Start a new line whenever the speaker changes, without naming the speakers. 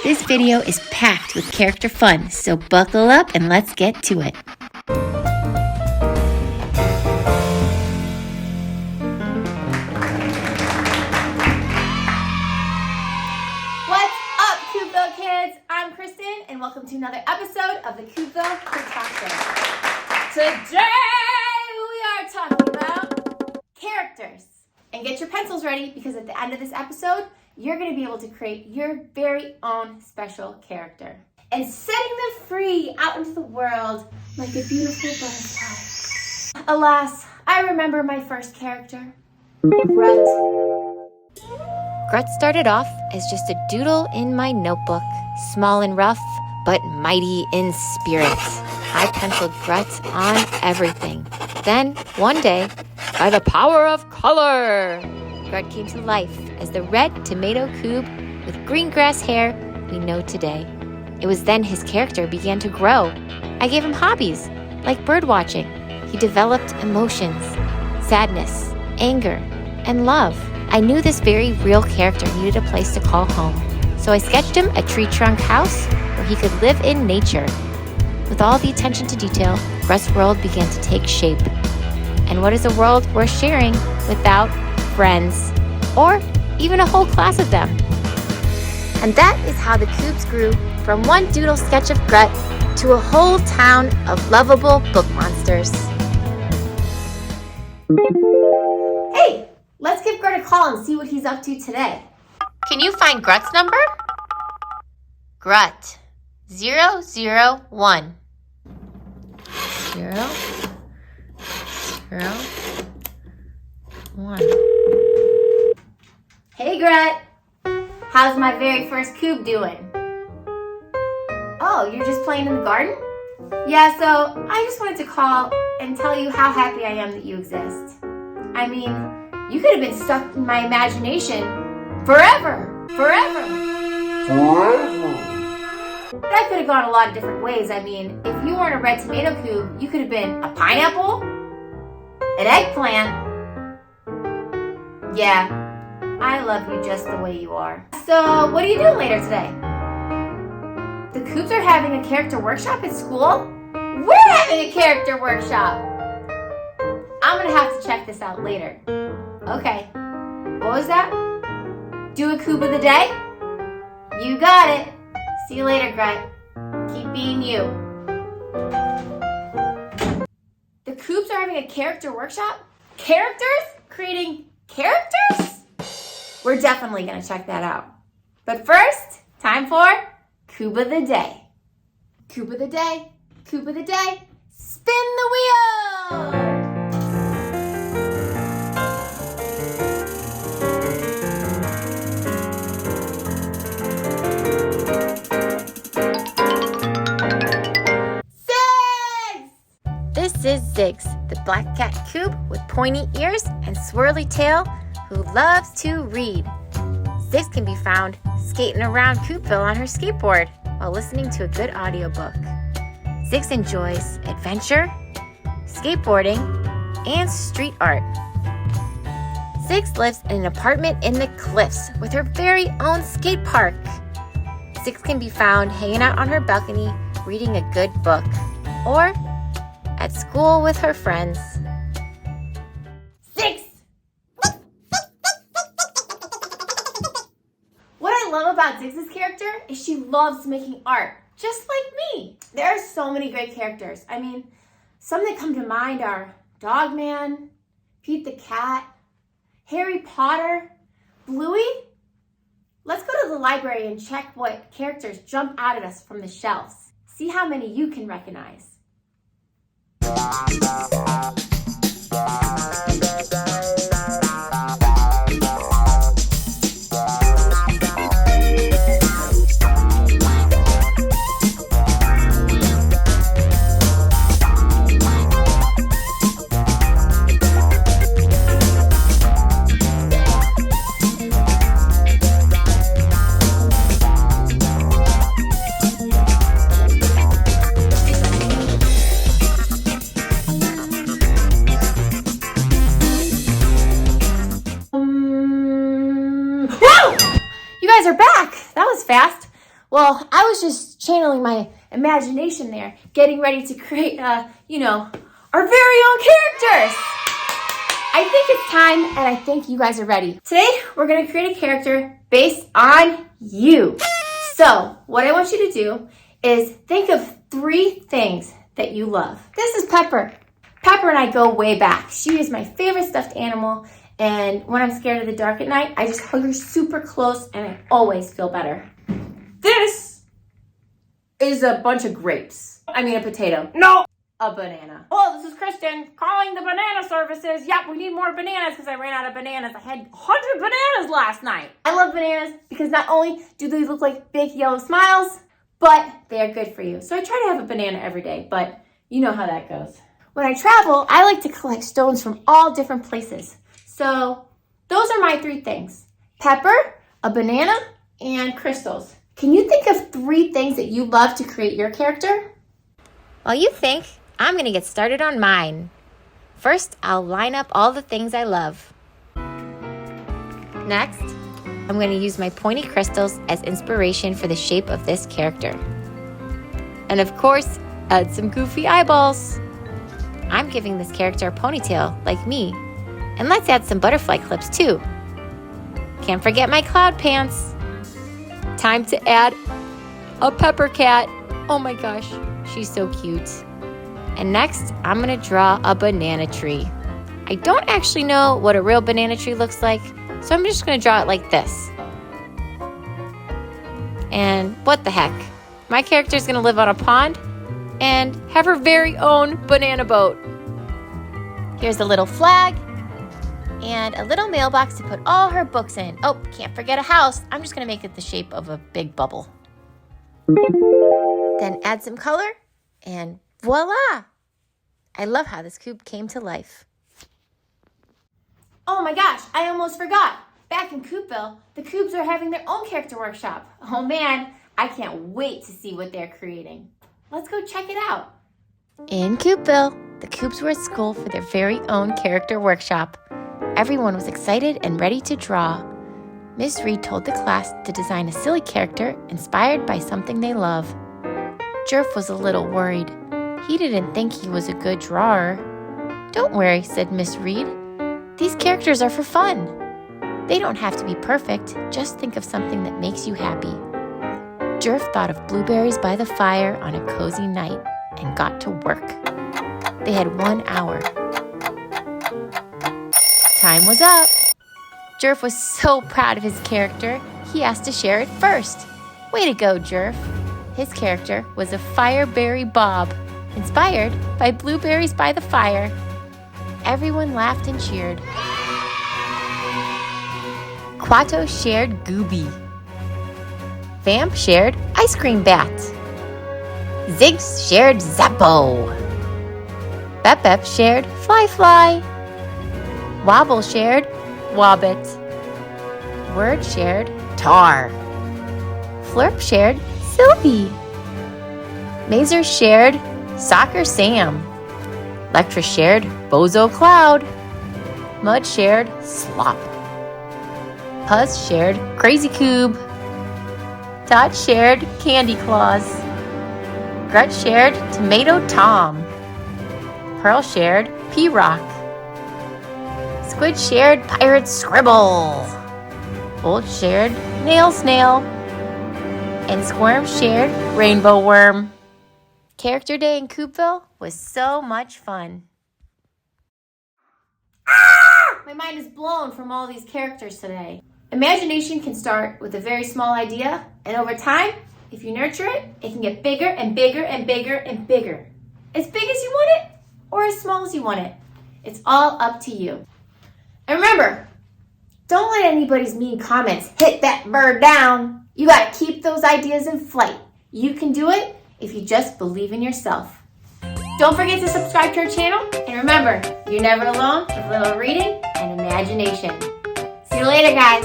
This video is packed with character fun, so buckle up and let's get to it.
What's up, Koobville kids? I'm Kristin, and welcome to another episode of the Koobville Kid Talk Show. Today, we are talking about characters. And get your pencils ready, because at the end of this episode, you're going to be able to create your very own special character. And setting them free out into the world like a beautiful butterfly. Alas, I remember my first character, Grut.
Grut started off as just a doodle in my notebook, small and rough, but mighty in spirit. I penciled Grut on everything. Then, one day, by the power of color, Grut came to life as the red tomato Koob with green grass hair we know today. It was then his character began to grow. I gave him hobbies, like bird watching. He developed emotions, sadness, anger, and love. I knew this very real character needed a place to call home, so I sketched him a tree trunk house where he could live in nature. With all the attention to detail, Grut's world began to take shape. And what is a world worth sharing without friends, or even a whole class of them? And that is how the Koobs grew from one doodle sketch of Grut to a whole town of lovable book monsters.
Hey, let's give Grut a call and see what he's up to today.
Can you find Grut's number? Grut 001. 0, 0, 1.
Hey, Grut. How's my very first Koob doing? Oh, you're just playing in the garden? Yeah, so I just wanted to call and tell you how happy I am that you exist. I mean, you could have been stuck in my imagination forever. That could have gone a lot of different ways. I mean, if you weren't a red tomato Koob, you could have been a pineapple, an eggplant. Yeah, I love you just the way you are. So, what are you doing later today? The Koobs are having a character workshop at school? We're having a character workshop! I'm gonna have to check this out later. Okay, what was that? Do a Koob of the day? You got it. See you later, Grut. Keep being you. The Koobs are having a character workshop? Characters? Creating characters? We're definitely going to check that out. But first, time for Koob of the Day. Koob of the Day, Koob of the Day, spin the wheel!
This is Zigs, the black cat Koob with pointy ears and swirly tail who loves to read. Zigs can be found skating around Koobville on her skateboard while listening to a good audiobook. Zigs enjoys adventure, skateboarding, and street art. Zigs lives in an apartment in the cliffs with her very own skate park. Zigs can be found hanging out on her balcony reading a good book, or at school with her friends.
Zigs! What I love about Zigs' character is she loves making art, just like me. There are so many great characters. I mean, some that come to mind are Dogman, Pete the Cat, Harry Potter, Bluey. Let's go to the library and check what characters jump out at us from the shelves. See how many you can recognize. Well, I was just channeling my imagination there, getting ready to create, our very own characters. I think it's time, and I think you guys are ready. Today, we're going to create a character based on you. So, what I want you to do is think of 3 things that you love. This is Pepper. Pepper and I go way back. She is my favorite stuffed animal, and when I'm scared of the dark at night, I just hug her super close, and I always feel better. This is a bunch of grapes. I mean a potato. No! A banana. Hello, this is Kristin calling the banana services. Yep, we need more bananas because I ran out of bananas. I had 100 bananas last night. I love bananas because not only do they look like big yellow smiles, but they are good for you. So I try to have a banana every day, but you know how that goes. When I travel, I like to collect stones from all different places. So those are my 3 things. Pepper, a banana, and crystals. Can you think of 3 things that you love to create your character?
While you think, I'm going to get started on mine. First, I'll line up all the things I love. Next, I'm going to use my pointy crystals as inspiration for the shape of this character. And of course, add some goofy eyeballs. I'm giving this character a ponytail, like me. And let's add some butterfly clips too. Can't forget my cloud pants. Time to add a pepper cat. Oh my gosh, she's so cute. And next, I'm gonna draw a banana tree. I don't actually know what a real banana tree looks like, so I'm just gonna draw it like this. And what the heck? My character's gonna live on a pond and have her very own banana boat. Here's a little flag and a little mailbox to put all her books in. Oh, can't forget a house. I'm just gonna make it the shape of a big bubble. Then add some color and voila! I love how this Koob came to life.
Oh my gosh, I almost forgot. Back in Koobville, the Koobs are having their own character workshop. Oh man, I can't wait to see what they're creating. Let's go check it out.
In Koobville, the Koobs were at school for their very own character workshop. Everyone was excited and ready to draw. Miss Reed told the class to design a silly character inspired by something they love. Gerf was a little worried. He didn't think he was a good drawer. Don't worry, said Miss Reed. These characters are for fun. They don't have to be perfect. Just think of something that makes you happy. Gerf thought of blueberries by the fire on a cozy night and got to work. They had 1 hour. Time was up. Gerf was so proud of his character, he asked to share it first. Way to go, Gerf. His character was a Fireberry Bob, inspired by blueberries by the fire. Everyone laughed and cheered. Quato shared Gooby. Vamp shared Ice Cream Bat. Zigs shared Zappo. Bep shared Fly Fly. Wobble shared Wobbit. Word shared Tar. Flurp shared Sylvie. Mazer shared Soccer Sam. Lectra shared Bozo Cloud. Mud shared Slop. Puzz shared Crazy Koob. Dot shared Candy Claus. Grut shared Tomato Tom. Pearl shared P-Rock. Squid shared Pirate Scribble. Bolt shared Nail Snail. And Squirm shared Rainbow Worm. Character Day in Koobville was so much fun.
My mind is blown from all these characters today. Imagination can start with a very small idea, and over time, if you nurture it, it can get bigger and bigger and bigger and bigger. As big as you want it, or as small as you want it. It's all up to you. And remember, don't let anybody's mean comments hit that bird down. You gotta keep those ideas in flight. You can do it if you just believe in yourself. Don't forget to subscribe to our channel, and remember, you're never alone with a little reading and imagination. See you later, guys.